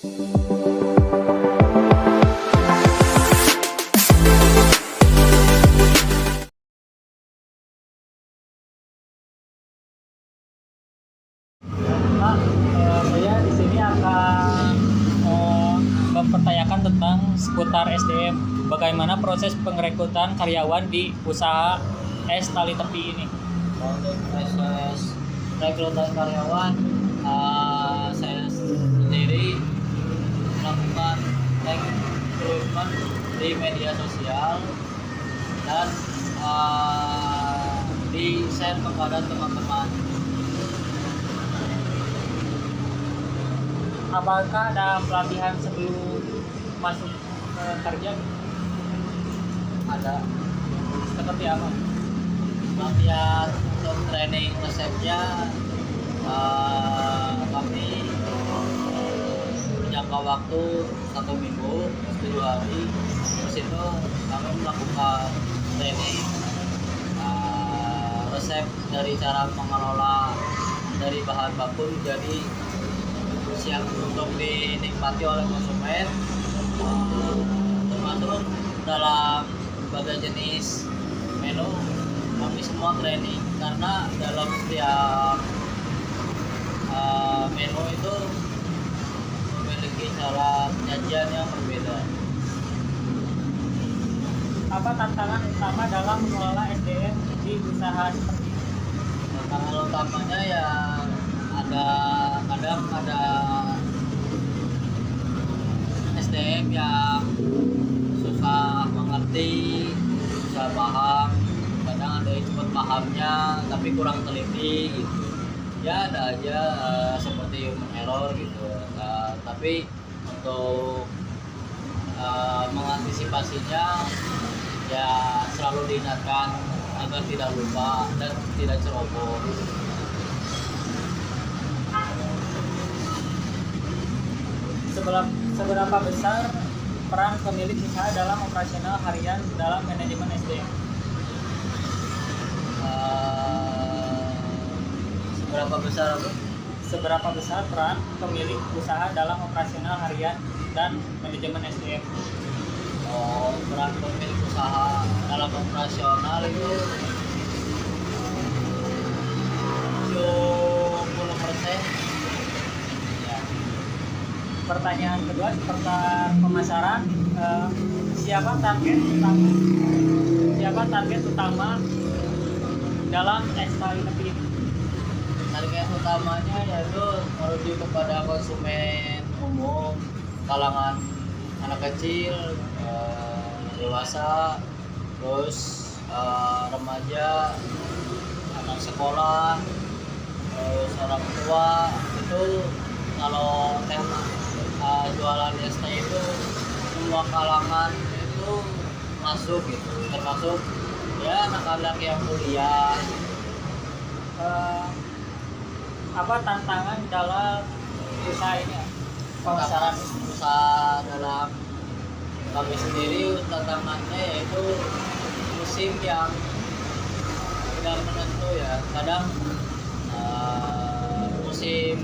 Pak, saya di sini akan mempertanyakan tentang seputar SDM. Bagaimana proses pengrekrutan karyawan di usaha es tali tepi ini? Untuk proses rekrutan karyawan, saya sendiri melakukan rekrutmen di media sosial dan di share kepada teman-teman. Apakah ada pelatihan sebelum masuk kerja? Ada Seperti apa? pelatihan untuk training resepnya, kami jangka waktu 1 minggu 7 hari. Terus itu kami melakukan training resep dari cara mengelola dari bahan baku menjadi siap untuk dinikmati oleh konsumen, termasuk dalam berbagai jenis menu kami semua training, karena dalam setiap menu itu memiliki cara penyajian yang berbeda. Apa tantangan utama dalam mengelola SDM di usaha seperti ini? Tantangan utamanya ya kadang ada SDM yang susah mengerti, susah paham, kadang ada yang cepat pahamnya tapi kurang teliti gitu. Ya ada aja seperti human error gitu. Tapi untuk mengantisipasinya ya selalu diingatkan agar tidak lupa dan tidak ceroboh. Seberapa besar peran pemilik usaha dalam operasional harian dalam manajemen SDM? Seberapa besar apa? Seberapa besar peran pemilik usaha dalam operasional harian dan manajemen SDM? Peran pemilik usaha dalam operasional itu 70%. Ya. Pertanyaan kedua seputar pemasaran. Siapa target utama dalam es tali tepi ini? Target utamanya yaitu merujuk kepada konsumen umum, kalangan anak kecil, dewasa, terus remaja, anak sekolah, terus orang tua. Itu kalau tema jualan es teh itu semua kalangan itu masuk gitu, termasuk ya anak-anak yang kuliah. Apa tantangan dalam usaha ini? Pemasaran Usaha dalam kami sendiri, tantangannya yaitu musim yang tidak menentu ya. Kadang musim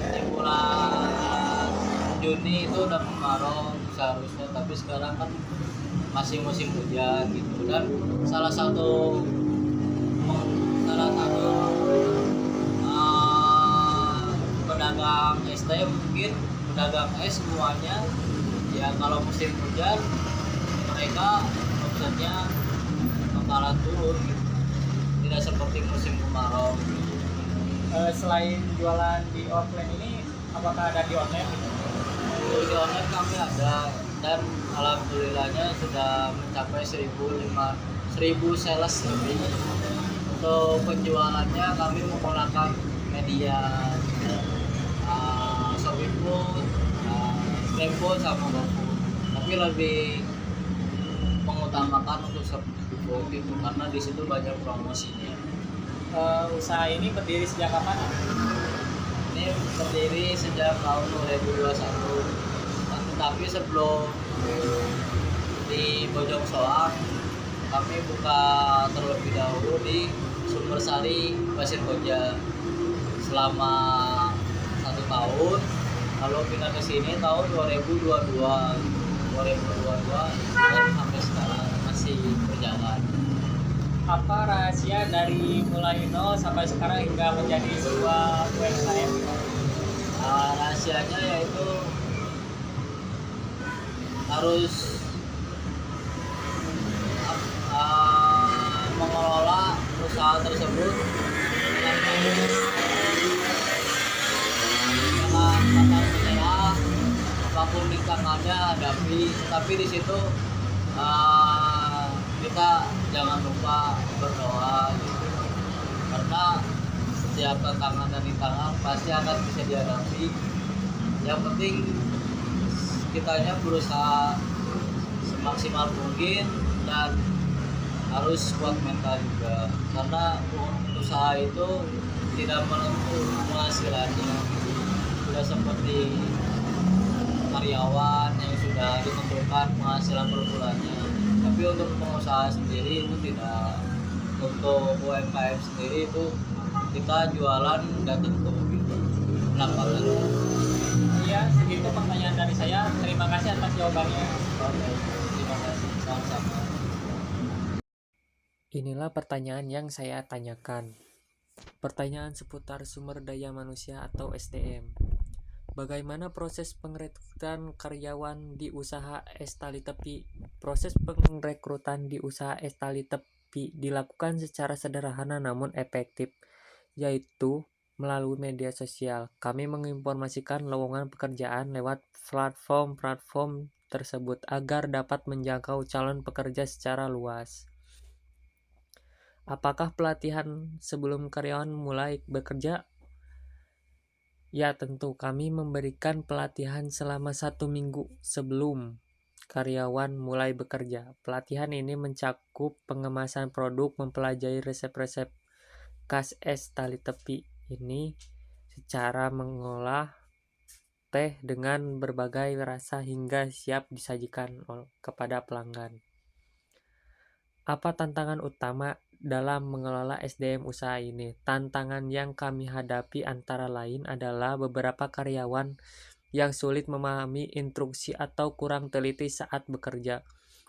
di bulan Juni itu udah kemarau seharusnya, tapi sekarang kan masih musim hujan gitu. Dan salah satu pedagang es teh, mungkin pedagang es semuanya ya kalau musim hujan mereka omsetnya bakalan turun gitu. Tidak seperti musim kemarau. Selain jualan di offline ini, apakah ada di online gitu? Di online kami ada, dan alhamdulillahnya sudah mencapai 1000 sales lebih. Untuk penjualannya kami menggunakan media Shopee Food, GrabFood sama GoFood. Tapi lebih mengutamakan untuk Shopee Food itu karena di situ banyak promosinya. Usaha ini berdiri sejak kapan? Ini berdiri sejak tahun 2021. Tapi sebelum di Bojong Soang, kami buka terlebih dahulu di Sumbersari, Pasir Koja selama 1 tahun. Kalau pindah ke sini tahun 2022 dan sampai sekarang masih berjalan. Apa rahasia dari mulai nol sampai sekarang hingga menjadi sebuah UMKM? Rahasianya yaitu harus mengelola usaha tersebut dengan baik, jangan pantang menyerah, apapun rintangannya hadapi. Tapi di situ kita jangan lupa berdoa gitu, karena setiap tantangan dan rintangan pasti akan bisa dihadapi. Yang penting kitanya berusaha semaksimal mungkin dan harus kuat mental juga, karena usaha itu tidak menentu penghasilannya, tidak seperti karyawan yang sudah ditentukan penghasilan per bulannya. Tapi untuk pengusaha sendiri itu tidak. Untuk UMKM sendiri itu kita jualan nggak tentu gitu, lapangan. Iya, segitu pertanyaan dari saya. Terima kasih atas jawabannya. Oke, terima kasih, sama-sama. Inilah pertanyaan yang saya tanyakan. Pertanyaan seputar sumber daya manusia atau SDM. Bagaimana proses pengrekrutan karyawan di usaha es tali tepi? Proses pengrekrutan di usaha es tali tepi dilakukan secara sederhana namun efektif, yaitu melalui media sosial. Kami menginformasikan lowongan pekerjaan lewat platform-platform tersebut agar dapat menjangkau calon pekerja secara luas. Apakah pelatihan sebelum karyawan mulai bekerja? Ya, tentu kami memberikan pelatihan selama 1 minggu sebelum karyawan mulai bekerja. Pelatihan ini mencakup pengemasan produk, mempelajari resep-resep khas es tali tepi ini, secara mengolah teh dengan berbagai rasa hingga siap disajikan kepada pelanggan. Apa tantangan utama dalam mengelola SDM usaha ini? Tantangan yang kami hadapi antara lain adalah beberapa karyawan yang sulit memahami instruksi atau kurang teliti saat bekerja.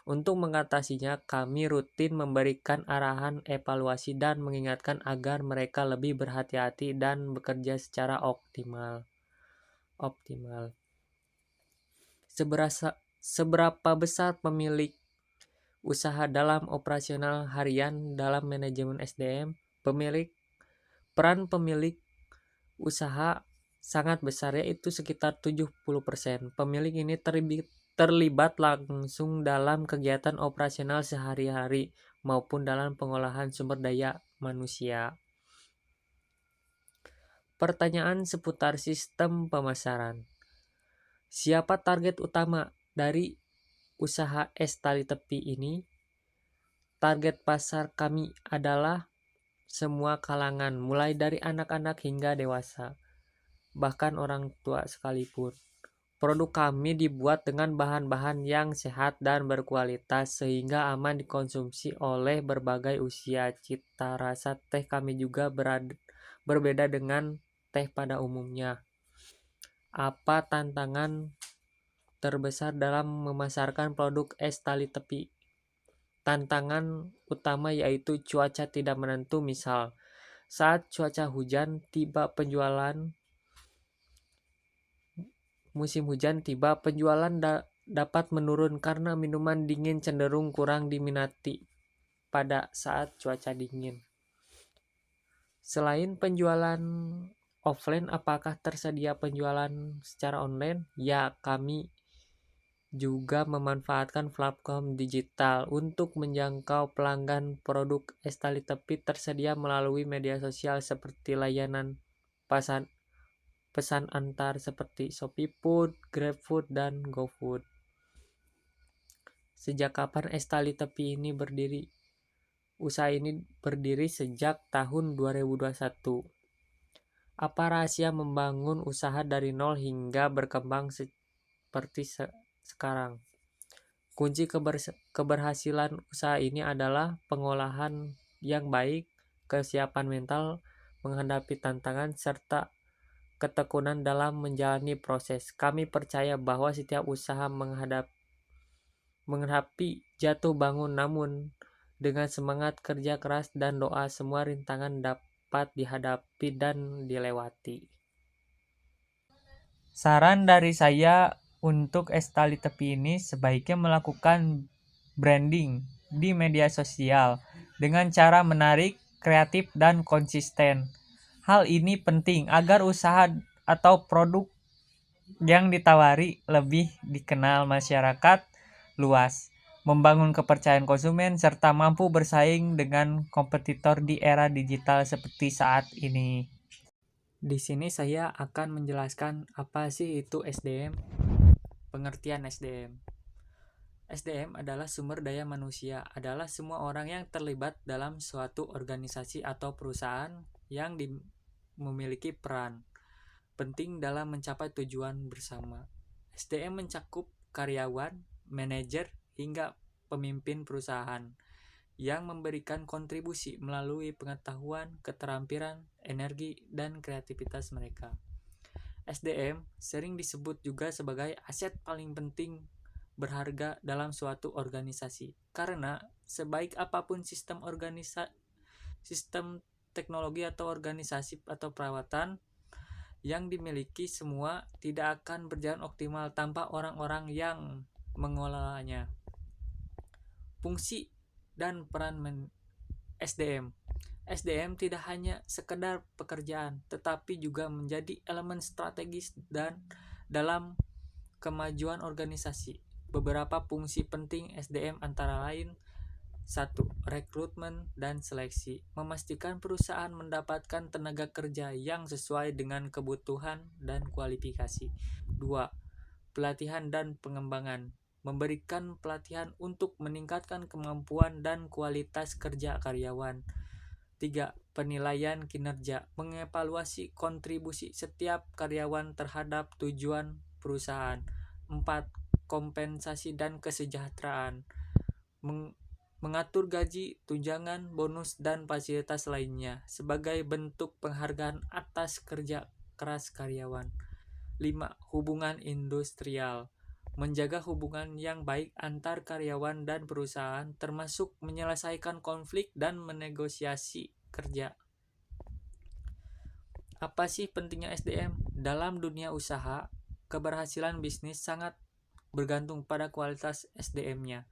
Untuk mengatasinya, kami rutin memberikan arahan, evaluasi, dan mengingatkan agar mereka lebih berhati-hati dan bekerja secara optimal. Seberapa besar pemilik usaha dalam operasional harian dalam manajemen SDM? Peran pemilik usaha sangat besar, yaitu sekitar 70%. Pemilik ini terlibat langsung dalam kegiatan operasional sehari-hari maupun dalam pengolahan sumber daya manusia. Pertanyaan seputar sistem pemasaran. Siapa target utama dari usaha es tali tepi ini? Target pasar kami adalah semua kalangan, mulai dari anak-anak hingga dewasa, bahkan orang tua sekalipun. Produk kami dibuat dengan bahan-bahan yang sehat dan berkualitas sehingga aman dikonsumsi oleh berbagai usia. Cita rasa teh kami juga berbeda dengan teh pada umumnya. Apa tantangan terbesar dalam memasarkan produk es tali tepi? Tantangan utama yaitu cuaca tidak menentu. Misal, saat cuaca hujan tiba musim hujan tiba, penjualan dapat menurun karena minuman dingin cenderung kurang diminati pada saat cuaca dingin. Selain penjualan offline, apakah tersedia penjualan secara online? Ya, kami juga memanfaatkan platform digital untuk menjangkau pelanggan. Produk es tali tepi tersedia melalui media sosial seperti layanan pesan antar seperti Shopee Food, GrabFood, dan GoFood. Sejak kapan es tali tepi ini berdiri? Usaha ini berdiri sejak tahun 2021. Apa rahasia membangun usaha dari nol hingga berkembang seperti sekarang? Kunci keberhasilan usaha ini adalah pengolahan yang baik, kesiapan mental menghadapi tantangan, serta ketekunan dalam menjalani proses. Kami percaya bahwa setiap usaha menghadapi jatuh bangun, namun dengan semangat kerja keras dan doa, semua rintangan dapat dihadapi dan dilewati. Saran dari saya untuk es tali tepi ini sebaiknya melakukan branding di media sosial dengan cara menarik, kreatif, dan konsisten. Hal ini penting agar usaha atau produk yang ditawari lebih dikenal masyarakat luas, membangun kepercayaan konsumen, serta mampu bersaing dengan kompetitor di era digital seperti saat ini. Di sini saya akan menjelaskan apa sih itu SDM. Pengertian SDM. SDM adalah sumber daya manusia, adalah semua orang yang terlibat dalam suatu organisasi atau perusahaan yang memiliki peran penting dalam mencapai tujuan bersama. SDM mencakup karyawan, manajer, hingga pemimpin perusahaan yang memberikan kontribusi melalui pengetahuan, keterampilan, energi, dan kreativitas mereka. SDM sering disebut juga sebagai aset paling penting berharga dalam suatu organisasi, karena sebaik apapun sistem teknologi atau organisasi atau perawatan yang dimiliki, semua tidak akan berjalan optimal tanpa orang-orang yang mengelolanya. Fungsi dan peran SDM. SDM tidak hanya sekedar pekerjaan, tetapi juga menjadi elemen strategis dan dalam kemajuan organisasi. Beberapa fungsi penting SDM antara lain: 1. Rekrutmen dan seleksi, memastikan perusahaan mendapatkan tenaga kerja yang sesuai dengan kebutuhan dan kualifikasi. 2. Pelatihan dan pengembangan, memberikan pelatihan untuk meningkatkan kemampuan dan kualitas kerja karyawan. 3. Penilaian kinerja, mengevaluasi kontribusi setiap karyawan terhadap tujuan perusahaan. 4. Kompensasi dan kesejahteraan, mengatur gaji, tunjangan, bonus, dan fasilitas lainnya sebagai bentuk penghargaan atas kerja keras karyawan. 5. Hubungan industrial, menjaga hubungan yang baik antar karyawan dan perusahaan, termasuk menyelesaikan konflik dan menegosiasi kerja. Apa sih pentingnya SDM? Dalam dunia usaha, keberhasilan bisnis sangat bergantung pada kualitas SDM-nya.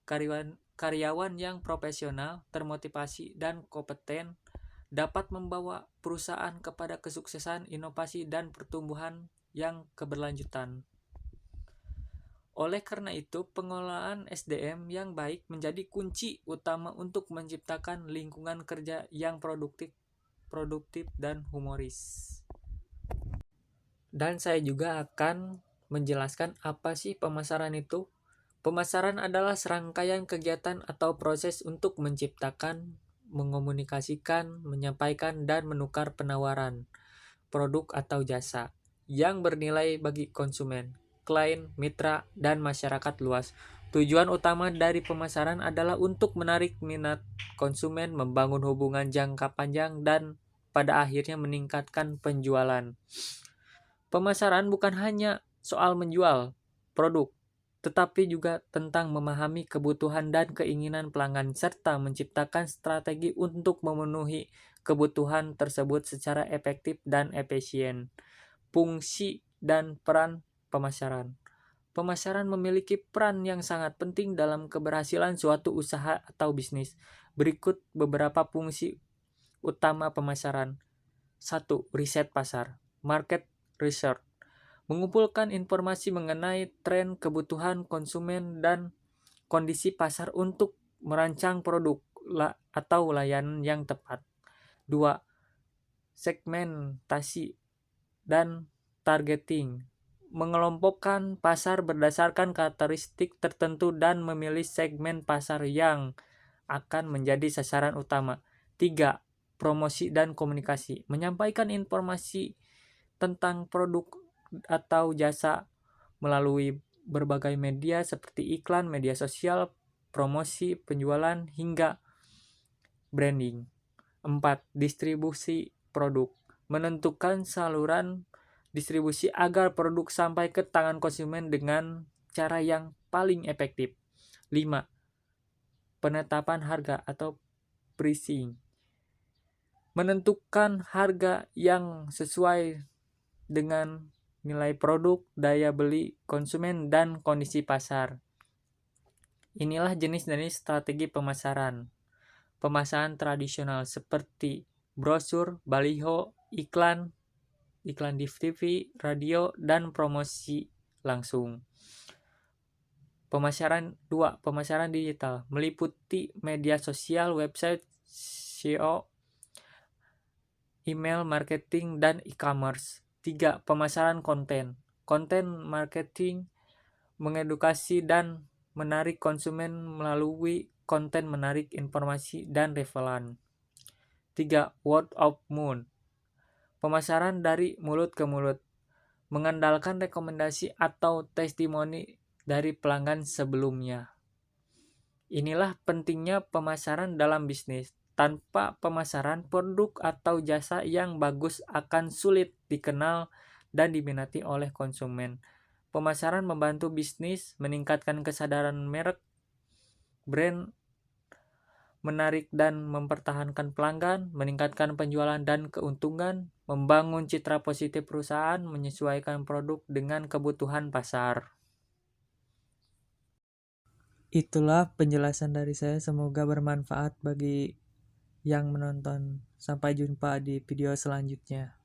Karyawan yang profesional, termotivasi, dan kompeten dapat membawa perusahaan kepada kesuksesan, inovasi, dan pertumbuhan yang keberlanjutan. Oleh karena itu, pengelolaan SDM yang baik menjadi kunci utama untuk menciptakan lingkungan kerja yang produktif dan humoris. Dan saya juga akan menjelaskan apa sih pemasaran itu. Pemasaran adalah serangkaian kegiatan atau proses untuk menciptakan, mengomunikasikan, menyampaikan, dan menukar penawaran, produk atau jasa yang bernilai bagi konsumen, klien, mitra, dan masyarakat luas. Tujuan utama dari pemasaran adalah untuk menarik minat konsumen, membangun hubungan jangka panjang, dan pada akhirnya meningkatkan penjualan. Pemasaran bukan hanya soal menjual produk, tetapi juga tentang memahami kebutuhan dan keinginan pelanggan serta menciptakan strategi untuk memenuhi kebutuhan tersebut secara efektif dan efisien. Fungsi dan peran pemasaran. Pemasaran memiliki peran yang sangat penting dalam keberhasilan suatu usaha atau bisnis. Berikut beberapa fungsi utama pemasaran. 1. Riset pasar. Market research, mengumpulkan informasi mengenai tren, kebutuhan konsumen, dan kondisi pasar untuk merancang produk atau layanan yang tepat. 2. Segmentasi dan targeting, mengelompokkan pasar berdasarkan karakteristik tertentu dan memilih segmen pasar yang akan menjadi sasaran utama. 3. Promosi dan komunikasi, menyampaikan informasi tentang produk atau jasa melalui berbagai media seperti iklan, media sosial, promosi, penjualan, hingga branding. 4. Distribusi produk, menentukan saluran distribusi agar produk sampai ke tangan konsumen dengan cara yang paling efektif. 5. Penetapan harga atau pricing. Menentukan harga yang sesuai dengan nilai produk, daya beli konsumen, dan kondisi pasar. Inilah jenis-jenis strategi pemasaran. Pemasaran tradisional seperti brosur, baliho, iklan di TV, radio, dan promosi langsung. Pemasaran 2. Pemasaran digital meliputi media sosial, website, SEO, email marketing, dan e-commerce. 3. Pemasaran konten. Konten marketing mengedukasi dan menarik konsumen melalui konten menarik informasi dan relevan. 3. Word of mouth. Pemasaran dari mulut ke mulut, mengandalkan rekomendasi atau testimoni dari pelanggan sebelumnya. Inilah pentingnya pemasaran dalam bisnis. Tanpa pemasaran, produk atau jasa yang bagus akan sulit dikenal dan diminati oleh konsumen. Pemasaran membantu bisnis meningkatkan kesadaran merek, brand, menarik dan mempertahankan pelanggan, meningkatkan penjualan dan keuntungan, membangun citra positif perusahaan, menyesuaikan produk dengan kebutuhan pasar. Itulah penjelasan dari saya, semoga bermanfaat bagi yang menonton. Sampai jumpa di video selanjutnya.